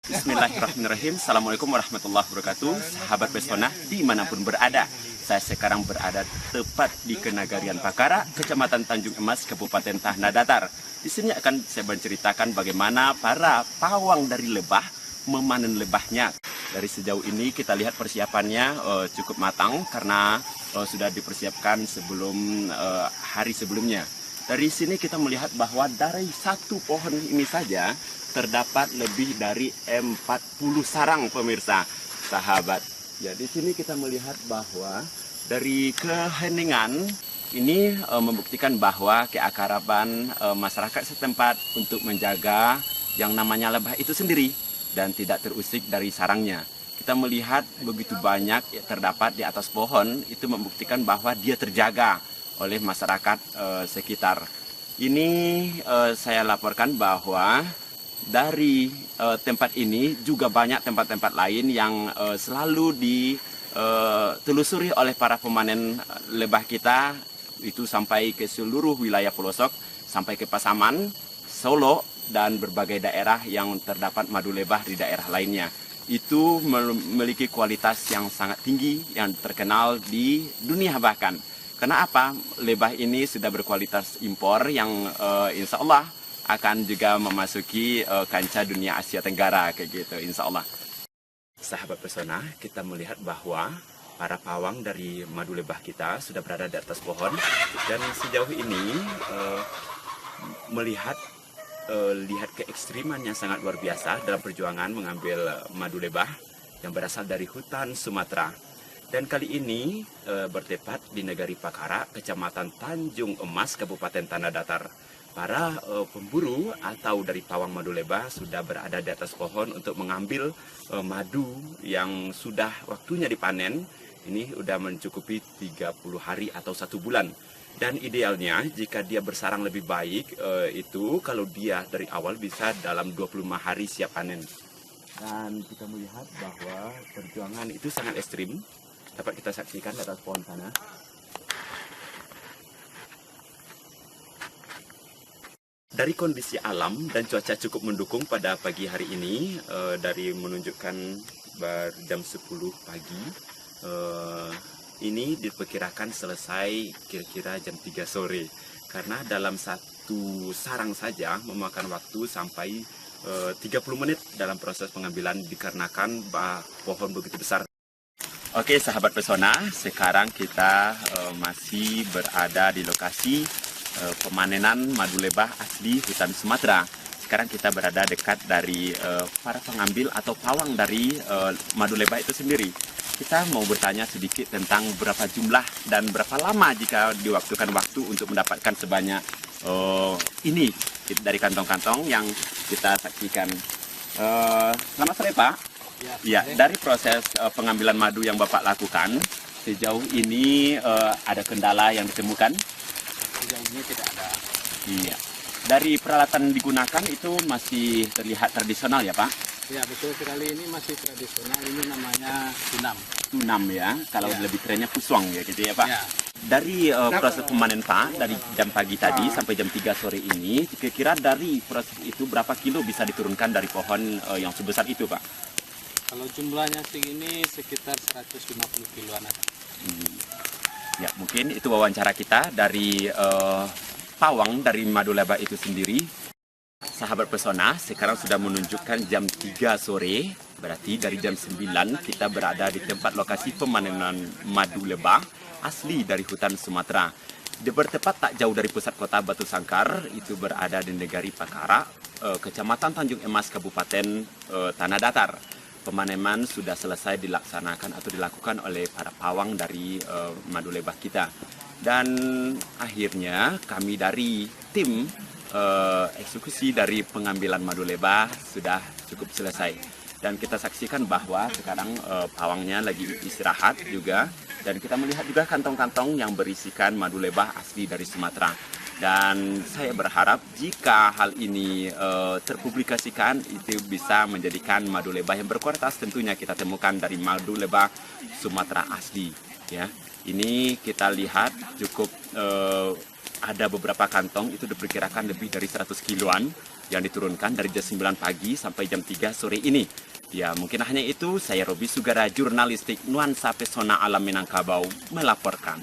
Bismillahirrahmanirrahim. Assalamualaikum warahmatullahi wabarakatuh. Sahabat pesona dimanapun berada, saya sekarang berada tepat di Kenagarian Pakara, Kecamatan Tanjung Emas, Kabupaten Tanah Datar. Di sini akan saya menceritakan bagaimana para pawang dari lebah memanen lebahnya. Dari sejauh ini kita lihat persiapannya cukup matang karena sudah dipersiapkan sebelum hari sebelumnya. Dari sini kita melihat bahwa dari satu pohon ini saja terdapat lebih dari 40 sarang, pemirsa sahabat. Ya, di sini kita melihat bahwa dari keheningan ini membuktikan bahwa keakraban masyarakat setempat untuk menjaga yang namanya lebah itu sendiri dan tidak terusik dari sarangnya. Kita melihat begitu banyak terdapat di atas pohon, itu membuktikan bahwa dia terjaga oleh masyarakat sekitar. Ini saya laporkan bahwa dari tempat ini juga banyak tempat-tempat lain yang selalu ditelusuri oleh para pemanen lebah kita, itu sampai ke seluruh wilayah pelosok, sampai ke Pasaman, Solo, dan berbagai daerah yang terdapat madu lebah di daerah lainnya. Itu memiliki kualitas yang sangat tinggi, yang terkenal di dunia bahkan. Karena apa? Lebah ini sudah berkualitas impor yang insya Allah akan juga memasuki kancah dunia Asia Tenggara, kayak gitu, insya Allah. Sahabat pesona, kita melihat bahwa para pawang dari madu lebah kita sudah berada di atas pohon. Dan sejauh ini melihat keekstriman yang sangat luar biasa dalam perjuangan mengambil madu lebah yang berasal dari hutan Sumatera. Dan kali ini bertepat di Negari Pakara, Kecamatan Tanjung Emas, Kabupaten Tanah Datar. Para pemburu atau dari pawang madu lebah sudah berada di atas pohon untuk mengambil madu yang sudah waktunya dipanen. Ini sudah mencukupi 30 hari atau 1 bulan. Dan idealnya jika dia bersarang lebih baik itu kalau dia dari awal bisa dalam 25 hari siap panen. Dan kita melihat bahwa perjuangan itu sangat ekstrim. Dapat kita saksikan di atas pohon sana. Dari kondisi alam dan cuaca cukup mendukung pada pagi hari ini, dari menunjukkan jam 10 pagi, ini diperkirakan selesai kira-kira jam 3 sore. Karena dalam satu sarang saja memakan waktu sampai 30 menit dalam proses pengambilan dikarenakan pohon begitu besar. Oke sahabat pesona, sekarang kita masih berada di lokasi pemanenan madu lebah asli hutan Sumatera. Sekarang kita berada dekat dari para pengambil atau pawang dari madu lebah itu sendiri. Kita mau bertanya sedikit tentang berapa jumlah dan berapa lama jika diwaktukan waktu untuk mendapatkan sebanyak ini dari kantong-kantong yang kita saksikan. Selamat sore Pak. Ya, dari proses pengambilan madu yang Bapak lakukan, sejauh ini ada kendala yang ditemukan? Sejauh ini tidak ada. Iya. Dari peralatan digunakan itu masih terlihat tradisional ya Pak? Ya betul sekali, ini masih tradisional, ini namanya tunam. Tunam ya, kalau Ya. lebih kerennya puswang ya gitu ya Pak? Ya. Dari proses pemanen Pak, dari jam pagi tadi sampai jam 3 sore ini, kira-kira dari proses itu berapa kilo bisa diturunkan dari pohon yang sebesar itu Pak? Kalau jumlahnya segini sekitar 150 kiloan ada. Ya, mungkin itu wawancara kita dari pawang dari madu lebah itu sendiri. Sahabat pesona, sekarang sudah menunjukkan jam 3 sore, berarti dari jam 9 kita berada di tempat lokasi pemanenan madu lebah asli dari hutan Sumatera. Bertepat tak jauh dari pusat kota Batu Sangkar, itu berada di Negari Pakara, Kecamatan Tanjung Emas, Kabupaten Tanah Datar. Pemaneman sudah selesai dilaksanakan atau dilakukan oleh para pawang dari madu lebah kita. Dan akhirnya kami dari tim eksekusi dari pengambilan madu lebah sudah cukup selesai. Dan kita saksikan bahwa sekarang pawangnya lagi istirahat juga. Dan kita melihat juga kantong-kantong yang berisikan madu lebah asli dari Sumatera. Dan saya berharap jika hal ini terpublikasikan, itu bisa menjadikan madu lebah yang berkualitas tentunya kita temukan dari madu lebah Sumatera asli. Ya, ini kita lihat cukup ada beberapa kantong itu diperkirakan lebih dari 100 kiloan yang diturunkan dari jam 9 pagi sampai jam 3 sore ini. Ya, mungkin hanya itu. Saya Robi Sugara, jurnalistik Nuansa Pesona Alam Minangkabau, melaporkan.